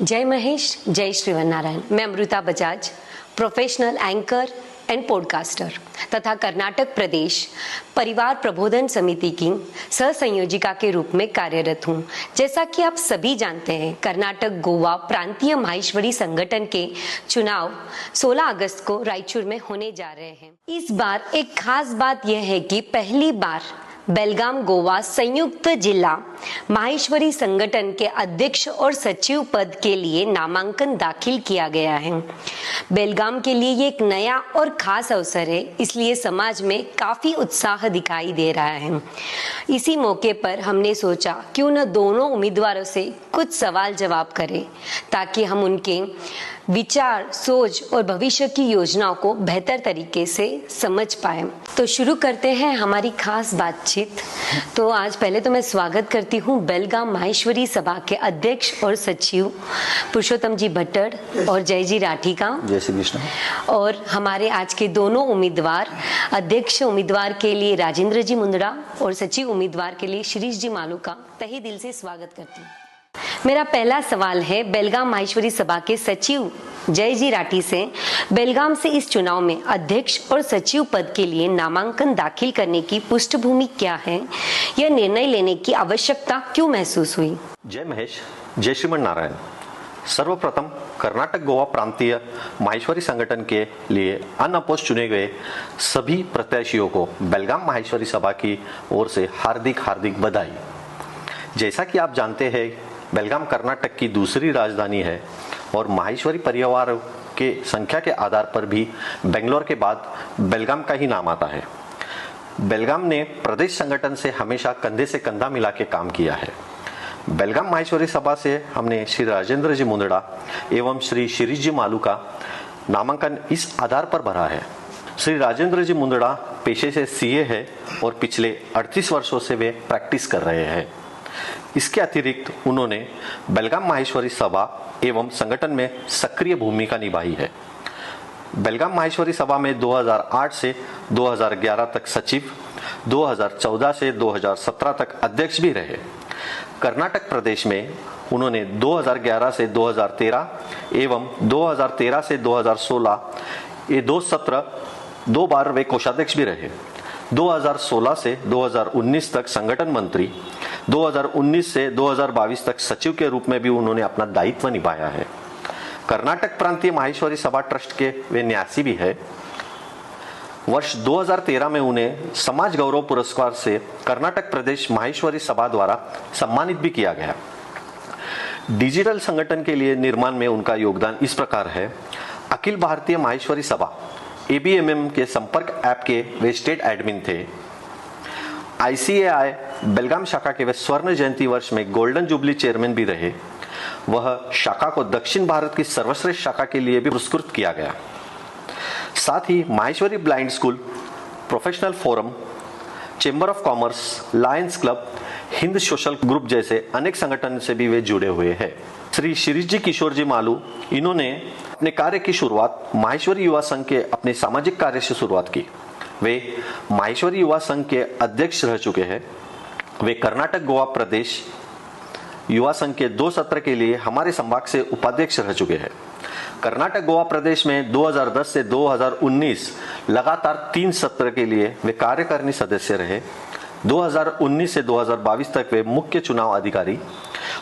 जय महेश, जय श्रीवन्नारायण। मैं Amrita Bajaj, professional anchor and podcaster तथा कर्नाटक प्रदेश परिवार प्रबोधन समिति की सह संयोजिका के रूप में कार्यरत हूँ। जैसा कि आप सभी जानते हैं, कर्नाटक गोवा प्रांतीय माहेश्वरी संगठन के चुनाव 16 अगस्त को रायचूर में होने जा रहे हैं। इस बार एक खास बात यह है कि पहली बार बेलगाम गोवा संयुक्त जिला माहेश्वरी संगठन के अध्यक्ष और सचिव पद के लिए नामांकन दाखिल किया गया है। बेलगाम के लिए ये एक नया और खास अवसर है, इसलिए समाज में काफी उत्साह दिखाई दे रहा है। इसी मौके पर हमने सोचा क्यों न दोनों उम्मीदवारों से कुछ सवाल जवाब करें, ताकि हम उनके विचार, सोच और भविष्य की योजनाओं को बेहतर तरीके से समझ पाए। तो शुरू करते हैं हमारी खास बातचीत। तो आज पहले तो मैं स्वागत करती हूँ बेलगाम माहेश्वरी सभा के अध्यक्ष और सचिव पुरुषोत्तम जी भट्टर और जय जी राठी का। जय श्री कृष्ण। और हमारे आज के दोनों उम्मीदवार, अध्यक्ष उम्मीदवार के लिए राजेंद्र जी मुंदड़ा और सचिव उम्मीदवार के लिए शिरीष जी मालू का तहे दिल से स्वागत करती हूँ। मेरा पहला सवाल है बेलगाम माहेश्वरी सभा के सचिव जय जी राठी से। बेलगाम से इस चुनाव में अध्यक्ष और सचिव पद के लिए नामांकन दाखिल करने की पृष्ठभूमि क्या है? यह निर्णय लेने की आवश्यकता क्यों महसूस हुई? जय महेश, जय श्रीमन नारायण। सर्वप्रथम कर्नाटक गोवा प्रांतीय माहेश्वरी संगठन के लिए अनअपोज चुने गए सभी प्रत्याशियों को बेलगाम माहेश्वरी सभा की ओर से हार्दिक बधाई। जैसा कि आप जानते हैं, बेलगाम कर्नाटक की दूसरी राजधानी है और माहेश्वरी परिवार के संख्या के आधार पर भी बेंगलोर के बाद बेलगाम का ही नाम आता है। बेलगाम ने प्रदेश संगठन से हमेशा कंधे से कंधा मिला के काम किया है। बेलगाम माहेश्वरी सभा से हमने श्री राजेंद्र जी मुंदड़ा एवं श्री शिरीष जी मालू का नामांकन इस आधार पर भरा है। श्री राजेंद्र जी मुंदड़ा पेशे से सीए है और पिछले 38 वर्षों से वे प्रैक्टिस कर रहे हैं। इसके अतिरिक्त उन्होंने बेलगाम माहेश्वरी सभा एवं संगठन में सक्रिय भूमिका निभाई है। बेलगाम माहेश्वरी सभा में 2008 से 2011 तक सचिव, 2014 से 2017 तक अध्यक्ष भी रहे। कर्नाटक प्रदेश में उन्होंने 2011 से 2013 एवं 2013 से 2016 ये 2 सत्र 2 बार वे कोषाध्यक्ष भी रहे। 2016 से 2019 तक संगठन मंत्री, 2019 से 2022 तक सचिव के रूप में भी उन्होंने अपना दायित्व निभाया है। कर्नाटक प्रांतीय माहेश्वरी सभा ट्रस्ट के वे न्यासी भी है। वर्ष 2013 में उन्हें समाज गौरव पुरस्कार से कर्नाटक प्रदेश माहेश्वरी सभा द्वारा सम्मानित भी किया गया। डिजिटल संगठन के लिए निर्माण में उनका योगदान इस प्रकार है। अखिल भारतीय माहेश्वरी सभा ABMM के संपर्क ऐप के वे स्टेट एडमिन थे। ICAI बेलगाम शाखा के वे स्वर्ण जयंती वर्ष में गोल्डन जुबली चेयरमैन भी रहे। वह शाखा को दक्षिण भारत की सर्वश्रेष्ठ शाखा के लिए भी पुरस्कृत किया गया। साथ ही Maheshwari blind school, professional forum, chamber of commerce, Lions Club, Hind social group जैसे अनेक संगठन से भी वे जुड़े हुए हैं। श्री शिरीष जी किशोर जी मालू, इन्होंने अपने कार्य की शुरुआत माहेश्वरी युवा संघ के अपने सामाजिक कार्य से शुरुआत की। वे माहेश्वरी युवा संघ के अध्यक्ष रह चुके हैं। वे कर्नाटक गोवा प्रदेश युवा संघ के 2 सत्र के लिए हमारे संभाग से उपाध्यक्ष रह चुके हैं। कर्नाटक गोवा प्रदेश में 2010 से 2019 लगातार 3 सत्र के लिए वे कार्यकारिणी सदस्य रहे। 2019 से 2022 तक वे मुख्य चुनाव अधिकारी,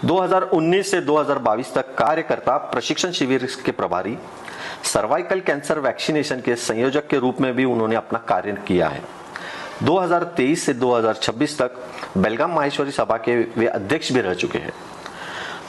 2019 से 2022 तक कार्यकर्ता प्रशिक्षण शिविर के प्रभारी, सर्वाइकल कैंसर वैक्सीनेशन के संयोजक के रूप में भी उन्होंने अपना कार्य किया है। 2023 से 2026 तक बेलगाम माहेश्वरी सभा के वे अध्यक्ष भी रह चुके हैं।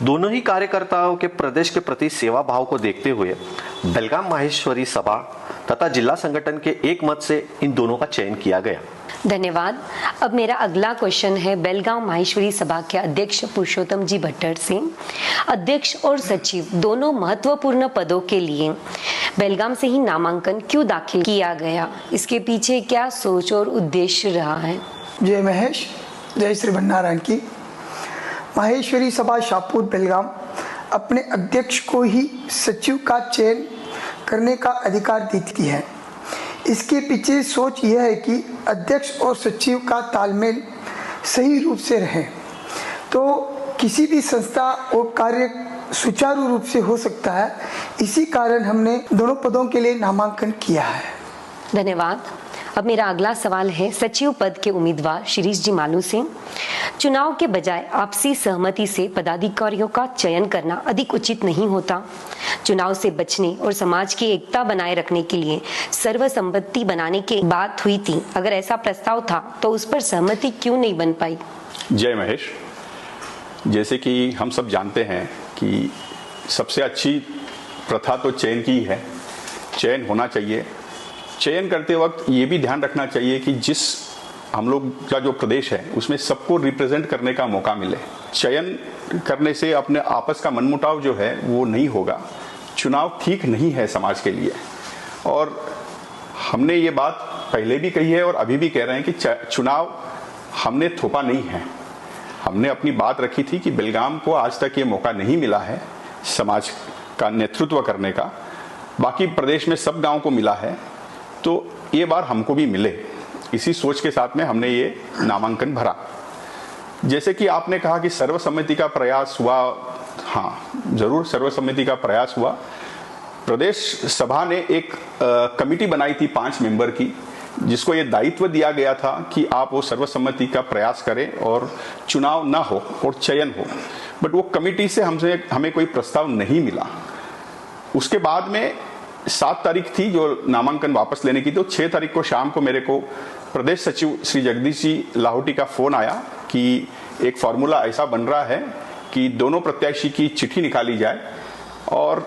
दोनों ही कार्यकर्ताओं के प्रदेश के प्रति सेवा भाव को देखते हुए बेलगाम माहेश्वरी सभा तथा जिला संगठन के एक मत से इन दोनों का चयन किया गया। धन्यवाद। अब मेरा अगला क्वेश्चन है बेलगाम माहेश्वरी सभा के अध्यक्ष पुरुषोत्तम जी भट्टर से। अध्यक्ष और सचिव दोनों महत्वपूर्ण पदों के लिए बेलगाम से ही नामांकन क्यों दाखिल किया गया? इसके पीछे क्या सोच और उद्देश्य रहा है? जय महेश, जय श्री वन्नारायण की। माहेश्वरी सभा शाहपुर बेलगाम अपने अध्यक्ष को ही सचिव का चयन करने का अधिकार देती है। इसके पीछे सोच यह है कि अध्यक्ष और सचिव का तालमेल सही रूप से रहे। तो किसी भी संस्था और कार्य सुचारू रूप से हो सकता है। इसी कारण हमने दोनों पदों के लिए नामांकन किया है। धन्यवाद। अब मेरा अगला सवाल है सचिव पद के उम्मीदवार शिरीष जी मालू से। चुनाव के बजाय आपसी सहमति से पदाधिकारियों का चयन करना अधिक उचित नहीं होता? चुनाव से बचने और समाज की एकता बनाए रखने के लिए सर्वसम्मति बनाने की बात हुई थी। अगर ऐसा प्रस्ताव था तो उस पर सहमति क्यों नहीं बन पाई? जय महेश, जैसे कि हम सब जानते हैं कि सबसे अच्छी प्रथा तो चयन की है। चयन होना चाहिए। चयन करते वक्त ये भी ध्यान रखना चाहिए कि जिस हम लोग का जो प्रदेश है उसमें सबको रिप्रेजेंट करने का मौका मिले। चयन करने से अपने आपस का मनमुटाव जो है वो नहीं होगा। चुनाव ठीक नहीं है समाज के लिए, और हमने ये बात पहले भी कही है और अभी भी कह रहे हैं कि चुनाव हमने थोपा नहीं है। हमने अपनी बात रखी थी कि बेलगाम को आज तक ये मौका नहीं मिला है समाज का नेतृत्व करने का। बाकी प्रदेश में सब गांव को मिला है, तो ये बार हमको भी मिले, इसी सोच के साथ में हमने ये नामांकन भरा। जैसे कि आपने कहा कि सर्वसम्मति का प्रयास हुआ, हाँ जरूर सर्वसम्मति का प्रयास हुआ। प्रदेश सभा ने एक कमिटी बनाई थी 5 मेंबर की, जिसको ये दायित्व दिया गया था कि आप वो सर्वसम्मति का प्रयास करें और चुनाव ना हो और चयन हो। बट वो कमिटी से हमें कोई प्रस्ताव नहीं मिला। उसके बाद में 7 तारीख थी जो नामांकन वापस लेने की, तो 6 तारीख को शाम को मेरे को प्रदेश सचिव श्री जगदीश जी लाहौटी का फोन आया कि एक फॉर्मूला ऐसा बन रहा है कि दोनों प्रत्याशी की चिट्ठी निकाली जाए और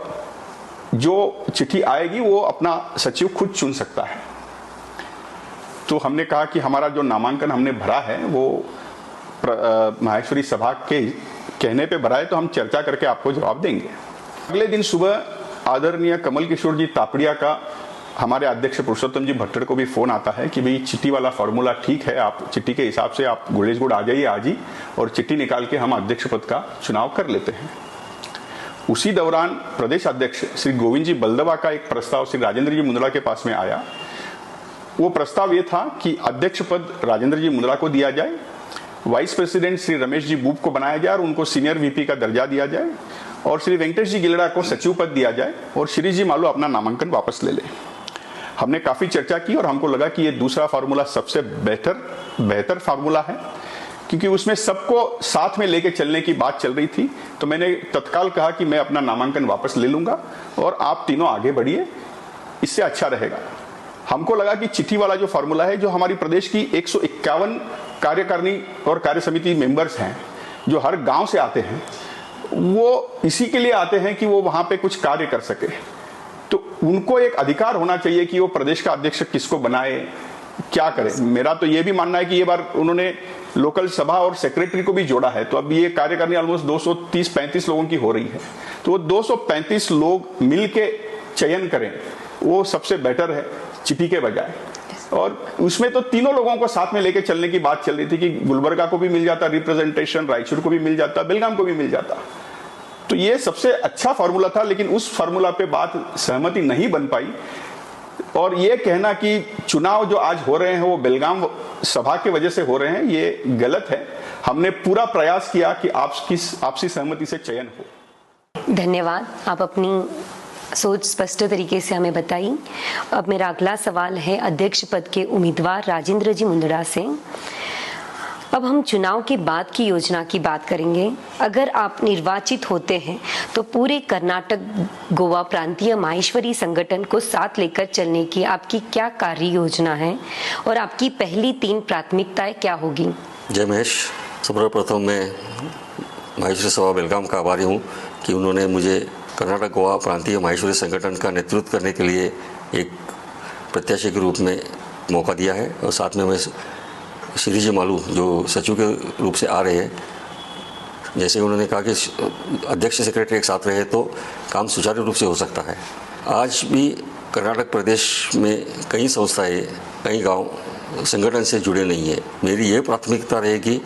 जो चिट्ठी आएगी वो अपना सचिव खुद चुन सकता है। तो हमने कहा कि हमारा जो नामांकन हमने भरा है वो माहेश्वरी सभा के कहने पे भरा है, तो हम चर्चा करके आपको जवाब देंगे। अगले दिन सुबह आदरणीय कमल किशोर जी तापड़िया का हमारे अध्यक्ष पुरुषोत्तम जी भट्टर को भी फोन आता है कि भाई चिट्ठी वाला फॉर्मूला ठीक है, आप चिट्ठी के हिसाब से आप गुड़ेशगुड़ आ जाइए आज ही, और चिट्ठी निकाल के हम अध्यक्ष पद का चुनाव कर लेते हैं। उसी दौरान प्रदेश अध्यक्ष श्री गोविंद जी बलदवा का एक प्रस्ताव श्री राजेंद्र जी मुंदड़ा के पास में आया। वो प्रस्ताव ये था कि अध्यक्ष पद राजेंद्र जी मुंदड़ा को दिया जाए, vice president Shri Ramesh ji boob को बनाया जाए और उनको सीनियर वीपी का दर्जा दिया जाए, और श्री वेंकटेश जी गिलड़ा को सचिव पद दिया जाए और श्री जी मालू अपना नामांकन वापस ले ले। हमने काफी चर्चा की और हमको लगा कि ये दूसरा फार्मूला सबसे बेहतर फार्मूला है, क्योंकि उसमें सबको साथ में लेके चलने की बात चल रही थी। तो मैंने तत्काल कहा कि मैं अपना नामांकन वापस ले लूंगा और आप तीनों आगे बढ़िए, इससे अच्छा रहेगा। हमको लगा कि चिट्ठी वाला जो फार्मूला है, जो हमारी प्रदेश की 151 कार्यकारिणी और कार्य समिति मेंबर्स हैं जो हर गांव से आते हैं, वो इसी के लिए आते हैं कि वो वहां पे कुछ कार्य कर सके। तो उनको एक अधिकार होना चाहिए कि वो प्रदेश का अध्यक्ष किसको बनाए, क्या करे। मेरा तो ये भी मानना है कि ये बार उन्होंने लोकल सभा और सेक्रेटरी को भी जोड़ा है, तो अब ये कार्यकारिणी ऑलमोस्ट 230-35 लोगों की हो रही है। तो वो 235 लोग मिलके चयन करें, वो सबसे बेटर है चिट्ठी के बजाय। और उसमें तो तीनों लोगों को साथ में लेके चलने की बात चल रही थी कि गुलबर्गा को भी मिल जाता रिप्रेजेंटेशन, रायचूर को भी मिल जाता, बेलगाम को भी मिल जाता। तो ये सबसे अच्छा फार्मूला था, लेकिन उस फार्मूला पे बात सहमति नहीं बन पाई। और ये कहना कि चुनाव जो आज हो रहे हैं वो बेलगाम सभा की वजह से हो रहे हैं, ये गलत है। हमने पूरा प्रयास किया कि आपसी सहमति से चयन हो। धन्यवाद, आप अपनी सोच स्पष्ट तरीके से हमें बताई। अब मेरा अगला सवाल है अध्यक्ष पद के उम्मीदवार राजेंद्र जी मुंदड़ा से। अब हम चुनाव के बाद की योजना की बात करेंगे। अगर आप निर्वाचित होते हैं तो पूरे कर्नाटक गोवा प्रांतीय माहेश्वरी संगठन को साथ लेकर चलने की आपकी क्या कार्य योजना है और आपकी पहली 3 प्राथमिकताएं क्या होगी? जय महेश, सर्वप्रथम मैं माहेश्वरी सभा बेलगाम का आभारी हूँ कि उन्होंने मुझे कर्नाटक गोवा प्रांतीय माहेश्वरी संगठन का नेतृत्व करने के लिए एक प्रत्याशी के रूप में मौका दिया है। और साथ में मैं श्री जी मालू जो सचिव के रूप से आ रहे हैं, जैसे उन्होंने कहा कि अध्यक्ष सेक्रेटरी एक साथ रहे तो काम सुचारू रूप से हो सकता है। आज भी कर्नाटक प्रदेश में कई संस्थाएं, कई गांव संगठन से जुड़े नहीं है। मेरी ये प्राथमिकता रहेगी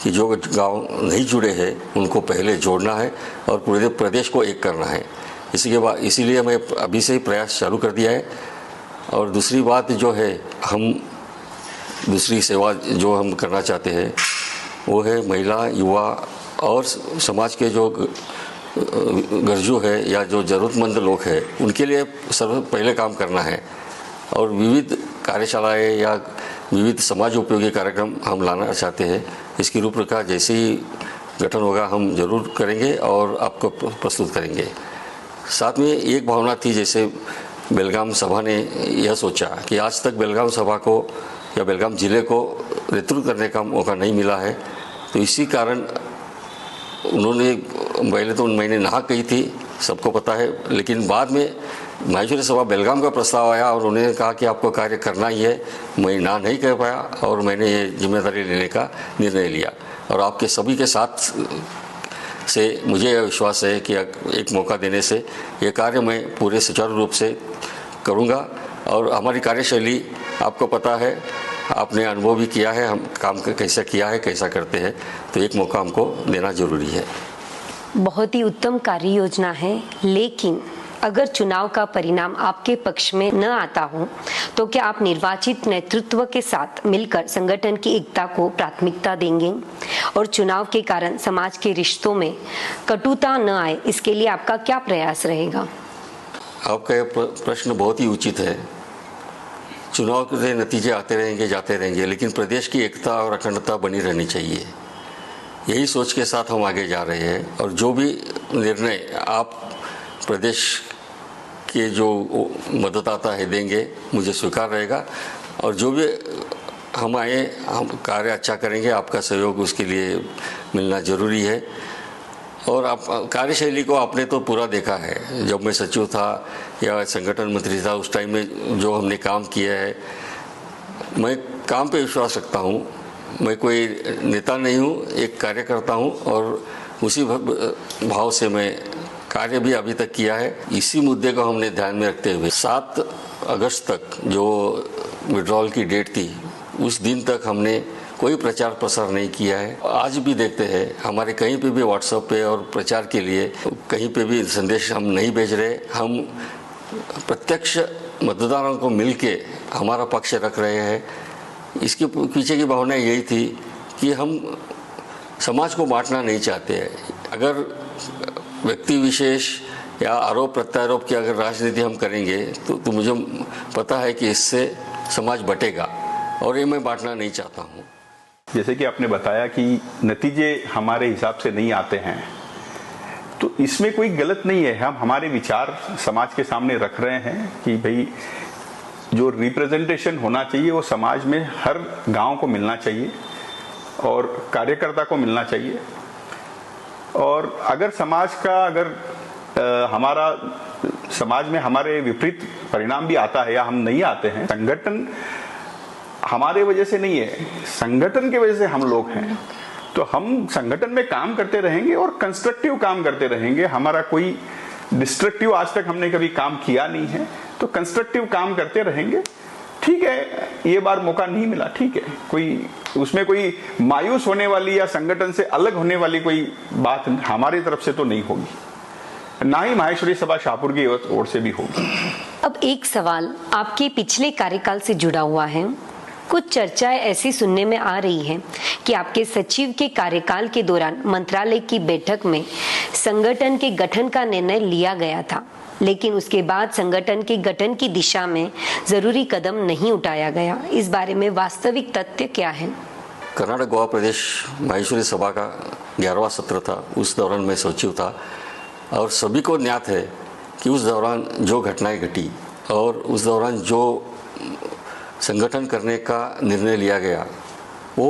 कि जो गांव नहीं जुड़े हैं उनको पहले जोड़ना है और पूरे प्रदेश को एक करना है। इसीलिए मैं अभी से ही प्रयास चालू कर दिया है। और दूसरी बात जो है, हम दूसरी सेवा जो हम करना चाहते हैं वो है महिला, युवा और समाज के जो गर्जू है या जो ज़रूरतमंद लोग हैं उनके लिए सर्व पहले काम करना है। और विविध कार्यशालाएँ या विविध समाज उपयोगी कार्यक्रम हम लाना चाहते हैं। इसकी रूपरेखा जैसे ही गठन होगा हम जरूर करेंगे और आपको प्रस्तुत करेंगे। साथ में एक भावना थी, जैसे बेलगाम सभा ने यह सोचा कि आज तक बेलगाम सभा को या बेलगाम ज़िले को नेतृत्व करने का मौका नहीं मिला है, तो इसी कारण उन्होंने पहले तो मैंने ना कही थी, सबको पता है, लेकिन बाद में माहेश्वरी सभा बेलगाम का प्रस्ताव आया और उन्होंने कहा कि आपको कार्य करना ही है। मैं ना नहीं कह पाया और मैंने ये जिम्मेदारी लेने का निर्णय लिया। और आपके सभी के साथ से मुझे यह विश्वास है कि एक मौका देने से ये कार्य मैं पूरे सुचारू रूप से करूँगा। और हमारी कार्यशैली आपको पता है, आपने अनुभव भी किया है, हम काम कैसा किया है, कैसा करते हैं, तो एक मौका हमको देना जरूरी है। बहुत ही उत्तम कार्य योजना है, लेकिन अगर चुनाव का परिणाम आपके पक्ष में न आता हो तो क्या आप निर्वाचित नेतृत्व के साथ मिलकर संगठन की एकता को प्राथमिकता देंगे और चुनाव के कारण समाज के रिश्तों में कटुता न आए, इसके लिए आपका क्या प्रयास रहेगा? आपका यह प्रश्न बहुत ही उचित है। चुनाव के नतीजे आते रहेंगे, जाते रहेंगे, लेकिन प्रदेश की एकता और अखंडता बनी रहनी चाहिए। यही सोच के साथ हम आगे जा रहे हैं और जो भी निर्णय आप प्रदेश के जो मतदाता है देंगे, मुझे स्वीकार रहेगा। और जो भी हम आए, हम कार्य अच्छा करेंगे, आपका सहयोग उसके लिए मिलना ज़रूरी है। और आप कार्यशैली को आपने तो पूरा देखा है, जब मैं सचिव था या संगठन मंत्री था उस टाइम में जो हमने काम किया है। मैं काम पे विश्वास रखता हूँ, मैं कोई नेता नहीं हूँ, एक कार्यकर्ता हूँ और उसी भाव से मैं कार्य भी अभी तक किया है। इसी मुद्दे को हमने ध्यान में रखते हुए 7 अगस्त तक जो विड्रॉल की डेट थी, उस दिन तक हमने कोई प्रचार प्रसार नहीं किया है। आज भी देखते हैं हमारे कहीं पे भी व्हाट्सएप पे और प्रचार के लिए कहीं पे भी संदेश हम नहीं भेज रहे। हम प्रत्यक्ष मतदाताओं को मिलके हमारा पक्ष रख रहे हैं। इसके पीछे की भावना यही थी कि हम समाज को बांटना नहीं चाहते हैं। अगर व्यक्ति विशेष या आरोप प्रत्यारोप की अगर राजनीति हम करेंगे तो मुझे पता है कि इससे समाज बटेगा और ये मैं बांटना नहीं चाहता हूँ। जैसे कि आपने बताया कि नतीजे हमारे हिसाब से नहीं आते हैं, तो इसमें कोई गलत नहीं है। हम हमारे विचार समाज के सामने रख रहे हैं कि भाई जो रिप्रेजेंटेशन होना चाहिए वो समाज में हर गांव को मिलना चाहिए और कार्यकर्ता को मिलना चाहिए। और अगर समाज का हमारा समाज में हमारे विपरीत परिणाम भी आता है या हम नहीं आते हैं, संगठन हमारे वजह से नहीं है, संगठन के वजह से हम लोग हैं। तो हम संगठन में काम करते रहेंगे और कंस्ट्रक्टिव काम करते रहेंगे। हमारा कोई डिस्ट्रक्टिव आज तक हमने कभी काम किया नहीं है, तो कंस्ट्रक्टिव काम करते रहेंगे। ठीक है, ये बार मौका नहीं मिला, ठीक है, कोई उसमें कोई मायूस होने वाली या संगठन से अलग होने वाली कोई बात हमारी तरफ से तो नहीं होगी, ना ही माहेश्वरी सभा शाहपुर की ओर से भी होगी। अब एक सवाल आपके पिछले कार्यकाल से जुड़ा हुआ है। कुछ चर्चाएं ऐसी सुनने में आ रही हैं कि आपके सचिव के कार्यकाल के दौरान मंत्रालय की बैठक में संगठन के गठन का निर्णय लिया गया था, लेकिन उसके बाद संगठन के गठन की दिशा में जरूरी कदम नहीं उठाया गया। इस बारे में वास्तविक तथ्य क्या है? कर्नाटक गोवा प्रदेश माहेश्वरी सभा का 11वां सत्र था, उस दौरान मैं सचिव था और सभी को ज्ञात है कि उस दौरान जो घटनाएं घटी और उस दौरान जो संगठन करने का निर्णय लिया गया वो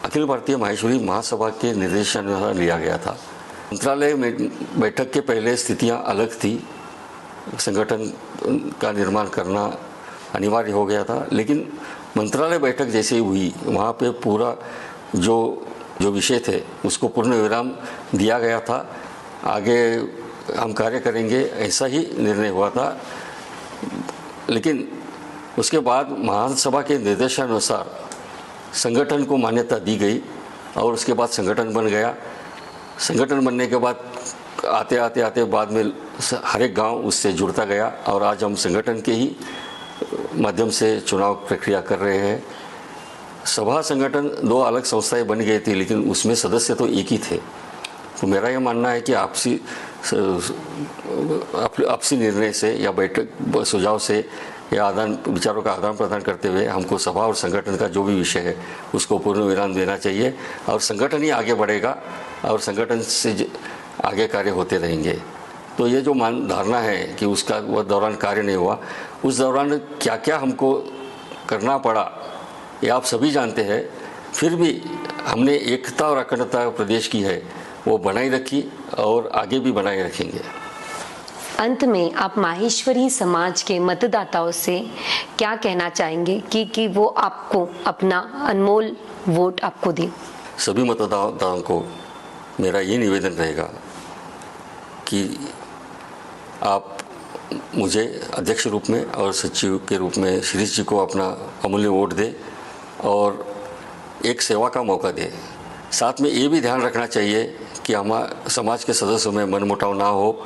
अखिल भारतीय माहेश्वरी महासभा के निर्देशानुसार लिया गया था। मंत्रालय में बैठक के पहले स्थितियां अलग थी, संगठन का निर्माण करना अनिवार्य हो गया था, लेकिन मंत्रालय बैठक जैसे ही हुई वहाँ पे पूरा जो विषय थे उसको पूर्ण विराम दिया गया था। आगे हम कार्य करेंगे ऐसा ही निर्णय हुआ था, लेकिन उसके बाद महासभा के निर्देशानुसार संगठन को मान्यता दी गई और उसके बाद संगठन बन गया। संगठन बनने के बाद आते बाद में हर एक गांव उससे जुड़ता गया और आज हम संगठन के ही माध्यम से चुनाव प्रक्रिया कर रहे हैं। सभा संगठन दो अलग संस्थाएं बन गई थी, लेकिन उसमें सदस्य तो एक ही थे। तो मेरा यह मानना है कि आपसी निर्णय से या बैठक सुझाव से या विचारों का आदान प्रदान करते हुए हमको सभा और संगठन का जो भी विषय है उसको पूर्ण विराम देना चाहिए, और संगठन ही आगे बढ़ेगा और संगठन से आगे कार्य होते रहेंगे। तो ये जो धारणा है कि उसका वह दौरान कार्य नहीं हुआ, उस दौरान क्या क्या हमको करना पड़ा ये आप सभी जानते हैं। फिर भी हमने एकता और अखंडता प्रदेश की है वो बनाए रखी और आगे भी बनाए रखेंगे। अंत में आप माहेश्वरी समाज के मतदाताओं से क्या कहना चाहेंगे कि वो आपको अपना अनमोल वोट आपको दें? सभी मतदाताओं को मेरा ये निवेदन रहेगा कि आप मुझे अध्यक्ष रूप में और सचिव के रूप में शिरीष जी को अपना अमूल्य वोट दें और एक सेवा का मौका दें। साथ में ये भी ध्यान रखना चाहिए कि हमारे समाज के सदस्यों में मनमुटाव ना हो,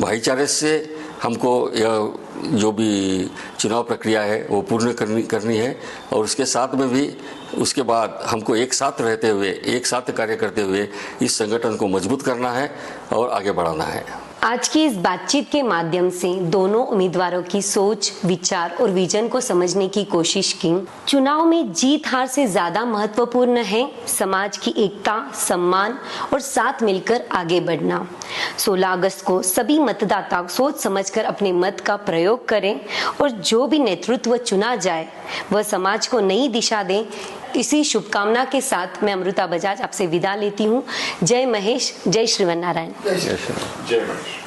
भाईचारे से हमको यह जो भी चुनाव प्रक्रिया है वो पूर्ण करनी है, और उसके साथ में भी उसके बाद हमको एक साथ रहते हुए एक साथ कार्य करते हुए इस संगठन को मजबूत करना है और आगे बढ़ाना है। आज की इस बातचीत के माध्यम से दोनों उम्मीदवारों की सोच, विचार और विजन को समझने की कोशिश की। चुनाव में जीत हार से ज्यादा महत्वपूर्ण है समाज की एकता, सम्मान और साथ मिलकर आगे बढ़ना। 16 अगस्त को सभी मतदाता सोच समझकर अपने मत का प्रयोग करें और जो भी नेतृत्व चुना जाए वह समाज को नई दिशा दे। इसी शुभकामना के साथ मैं अमृता बजाज आपसे विदा लेती हूँ। जय महेश, जय श्रीमन नारायण। जय महेश।